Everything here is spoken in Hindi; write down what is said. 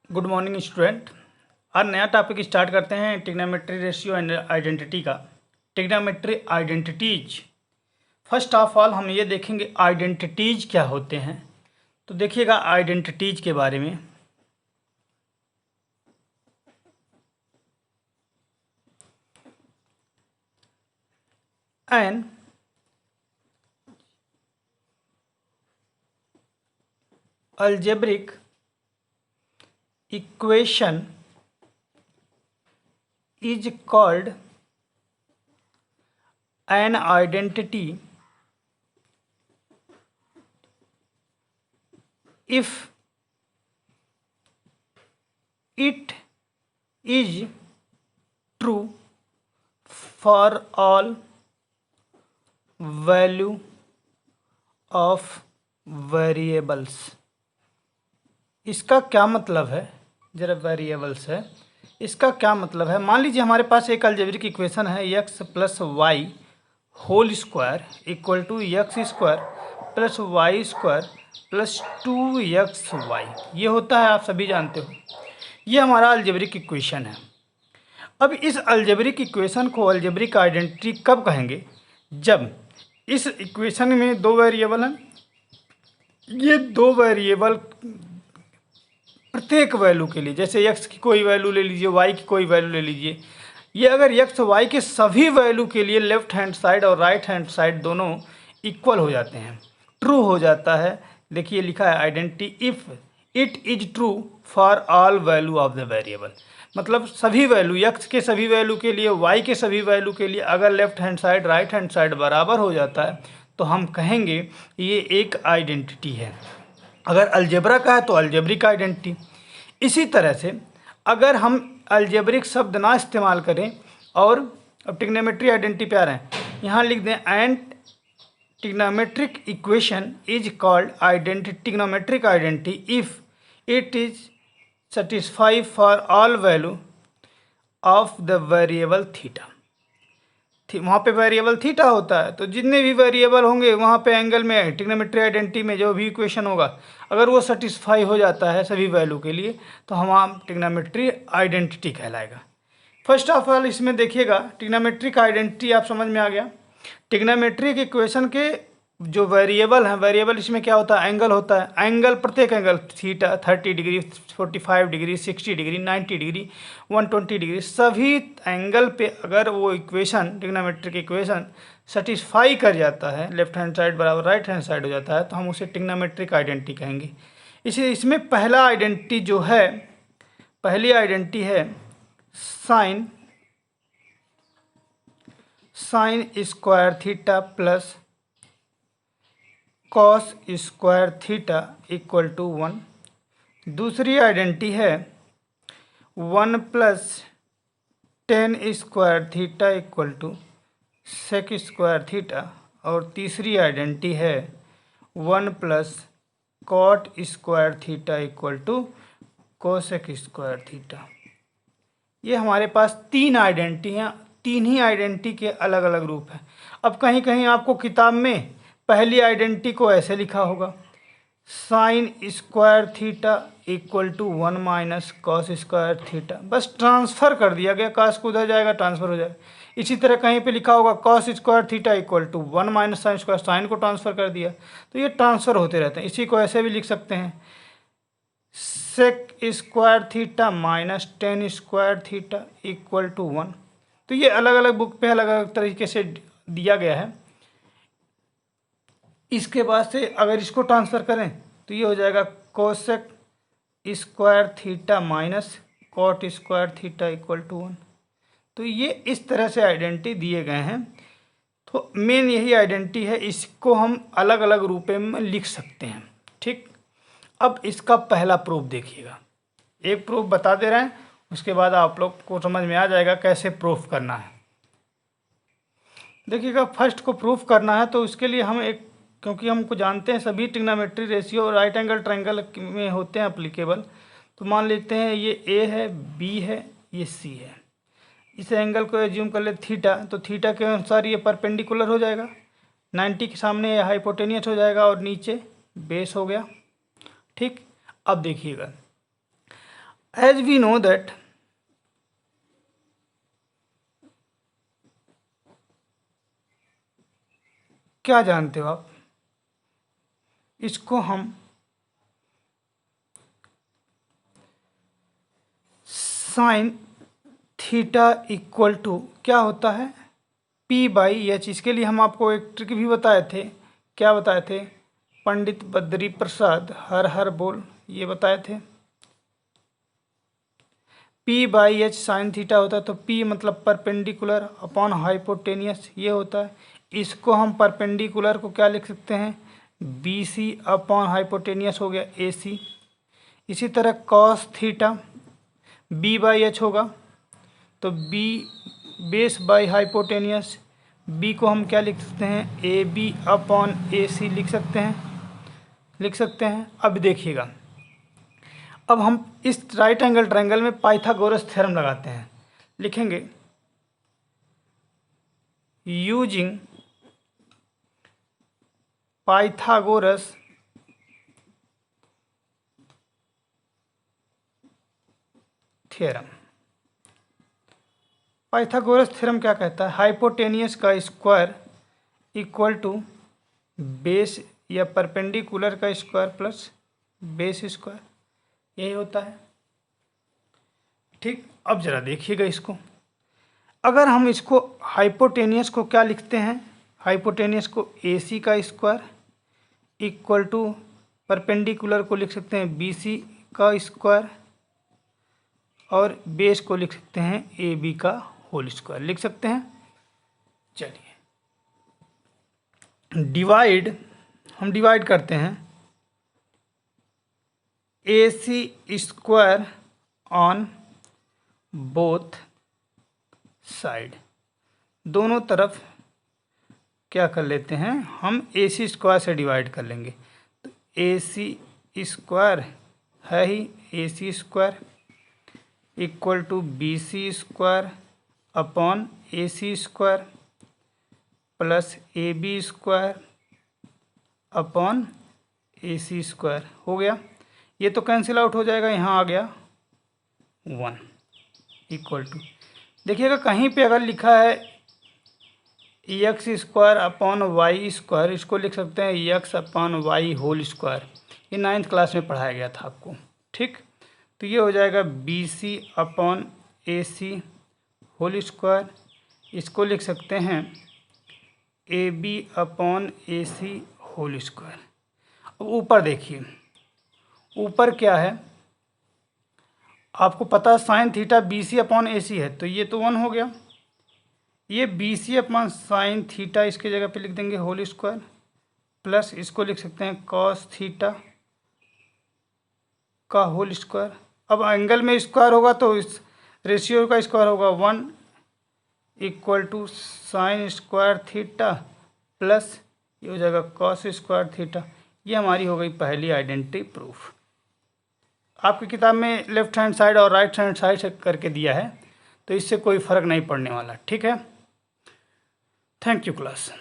Good morning student. आज नया टॉपिक स्टार्ट करते हैं ट्रिग्नोमेट्री रेशियो एंड आइडेंटिटी का। Trigonometry identities. First of all हम ये देखेंगे आइडेंटिटीज क्या होते हैं। तो देखिएगा आइडेंटिटीज के बारे में। An algebraic equation is called an identity if it is true for all value of variables। इसका क्या मतलब है, जरा वेरिएबल्स है, इसका क्या मतलब है। मान लीजिए हमारे पास एक अलजेब्रिक इक्वेशन है x plus y whole square equal to x square plus y square plus 2xy। ये होता है, आप सभी जानते हो, ये हमारा अलजेब्रिक इक्वेशन है। अब इस अलजेब्रिक इक्वेशन को अलजेब्रिक आइडेंटिटी कब कहेंगे? जब इस इक्वेशन में दो वेरिएबल हैं, ये दो वेरिएबल प्रत्येक वैल्यू के लिए, जैसे x की कोई वैल्यू ले लीजिए, y की कोई वैल्यू ले लीजिए, ये अगर x y के सभी वैल्यू के लिए लेफ्ट हैंड साइड और राइट हैंड साइड दोनों इक्वल हो जाते हैं, ट्रू हो जाता है। देखिए लिखा है identity if it is true for all value of the variable. मतलब सभी वैल्यू, x के सभी वैल्यू के लिए, y के सभी वैल्यू के लिए अगर left hand side right hand side बराबर हो जाता है तो हम कहेंगे ये एक आइडेंटिटी है। अगर अलजेब्रा का है तो अलजेब्रिक आइडेंटिटी। इसी तरह से अगर हम अलजेब्रिक शब्द ना इस्तेमाल करें और अब ट्रिग्नोमेट्री आइडेंटिटी पे आ रहे हैं, यहाँ लिख दें and trigonometric equation is called trigonometric identity if it is satisfy for all value of the variable theta. वहाँ पे वेरिएबल थीटा होता है, तो जितने भी वेरिएबल होंगे वहाँ पे एंगल में ट्रिग्नोमेट्री आइडेंटिटी में जो भी इक्वेशन होगा अगर वो सेटिस्फाई हो जाता है सभी वैल्यू के लिए तो हम ट्रिग्नोमेट्री आइडेंटिटी कहलाएगा। फर्स्ट ऑफ ऑल इसमें देखिएगा ट्रिग्नोमेट्रिक आइडेंटिटी आप समझ में आ गया। ट्रिग्नोमेट्रिक इक्वेशन के जो वेरिएबल हैं, वेरिएबल इसमें क्या होता है, एंगल होता है। एंगल प्रत्येक angle theta 30 degree 45 degree 60 degree 90 degree 120 degree, सभी एंगल पे अगर वो इक्वेशन ट्रिग्नोमेट्रिक इक्वेशन सेटिस्फाई कर जाता है, लेफ्ट हैंड साइड बराबर राइट हैंड साइड हो जाता है, तो हम उसे ट्रिग्नोमेट्रिक आइडेंटिटी कहेंगे। इसमें पहला आइडेंटिटी जो है, पहली आइडेंटिटी है sine square theta plus cos square theta equal to 1। दूसरी आइडेंटिटी है 1 plus tan square theta equal to sec square theta. और तीसरी आइडेंटिटी है 1 plus cot square theta equal to cosec square theta. ये हमारे पास तीन आइडेंटिटी हैं, तीन ही आइडेंटिटी के अलग अलग रूप हैं। अब कहीं कहीं आपको किताब में पहली आइडेंटिटी को ऐसे लिखा होगा sine square theta equal to 1 minus cos square theta, बस ट्रांसफ़र कर दिया गया, कॉस को उधर जाएगा ट्रांसफ़र हो जाएगा। इसी तरह कहीं पे लिखा होगा cos square theta equal to 1 minus sine square, sine को ट्रांसफ़र कर दिया, तो ये ट्रांसफ़र होते रहते हैं। इसी को ऐसे भी लिख सकते हैं sec square theta minus tan square theta equal to 1। तो ये अलग अलग बुक पे अलग अलग तरीके से दिया गया है। इसके बाद से अगर इसको ट्रांसफ़र करें तो ये हो जाएगा cosec square theta minus cot square theta equal to 1। तो ये इस तरह से आइडेंटिटी दिए गए हैं। तो मेन यही आइडेंटिटी है, इसको हम अलग अलग रूप में लिख सकते हैं। ठीक, अब इसका पहला प्रूफ देखिएगा, एक प्रूफ बता दे रहे हैं, उसके बाद आप लोग को समझ में आ जाएगा कैसे प्रूफ करना है। देखिएगा फर्स्ट को प्रूफ करना है तो उसके लिए हम एक, क्योंकि हमको जानते हैं सभी ट्रिग्नोमेट्री रेशियो और राइट एंगल ट्रायंगल में होते हैं अप्लीकेबल, तो मान लेते हैं ये ए है, बी है, ये सी है। इस एंगल को एज्यूम कर ले थीटा, तो थीटा के अनुसार ये परपेंडिकुलर हो जाएगा, 90 के सामने ये हाइपोटेनियस हो जाएगा और नीचे बेस हो गया। ठीक, अब देखिएगा एज वी नो दैट क्या जानते हो आप, इसको हम साइन थीटा इक्वल टू क्या होता है, P/H। इसके लिए हम आपको एक ट्रिक भी बताए थे। क्या बताए थे? पंडित बद्री प्रसाद हर हर बोल, ये बताए थे। P/H साइन थीटा होता है, तो P मतलब परपेंडिकुलर अपॉन हाइपोटेनियस, ये होता है। इसको हम परपेंडिकुलर को क्या लिख सकते हैं, BC अपॉन हाइपोटेनियस हो गया AC। इसी तरह कॉस थीटा B/H होगा, तो B base by hypotenuse, B को हम क्या लिख सकते हैं, AB अपॉन AC लिख सकते हैं। अब देखिएगा, अब हम इस राइट एंगल ट्रायंगल में पाइथागोरस थ्योरम लगाते हैं। लिखेंगे using Pythagoras theorem. Pythagoras theorem क्या कहता है, हाइपोटेनियस का स्क्वायर इक्वल टू बेस या परपेंडिकुलर का स्क्वायर प्लस बेस स्क्वायर, यही होता है। ठीक, अब जरा देखिएगा इसको, अगर हम इसको हाइपोटेनियस को क्या लिखते हैं, हाइपोटेनियस को AC का स्क्वायर इक्वल टू परपेंडिकुलर को लिख सकते हैं BC का स्क्वायर और बेस को लिख सकते हैं AB का होल स्क्वायर, लिख सकते हैं। चलिए हम डिवाइड करते हैं AC square on both side, दोनों तरफ क्या कर लेते हैं, हम AC स्क्वायर से डिवाइड कर लेंगे। तो AC स्क्वायर है ही AC square equal to BC square upon AC square plus AB square upon AC square हो गया। ये तो कैंसिल आउट हो जाएगा, यहाँ आ गया 1 इक्वल टू, देखिएगा कहीं पे अगर लिखा है x square upon y square, इसको लिख सकते हैं x upon y whole square, ये 9th क्लास में पढ़ाया गया था आपको। ठीक, तो ये हो जाएगा BC upon AC whole square, इसको लिख सकते हैं AB upon AC whole square. अब ऊपर देखिए, ऊपर क्या है, आपको पता है sine theta BC upon AC है, तो ये तो 1 हो गया। ये BC अपॉन साइन थीटा इसके जगह पे लिख देंगे होल स्क्वायर प्लस इसको लिख सकते हैं कॉस थीटा का होल स्क्वायर। अब एंगल में स्क्वायर होगा तो इस रेशियो का स्क्वायर होगा 1 equal to sine square theta plus ये हो जाएगा कॉस स्क्वायर थीटा। ये हमारी हो गई पहली आइडेंटिटी प्रूफ। आपकी किताब में लेफ्ट हैंड साइड और राइट हैंड साइड से करके दिया है, तो इससे कोई फ़र्क नहीं पड़ने वाला। ठीक है, थैंक यू क्लास।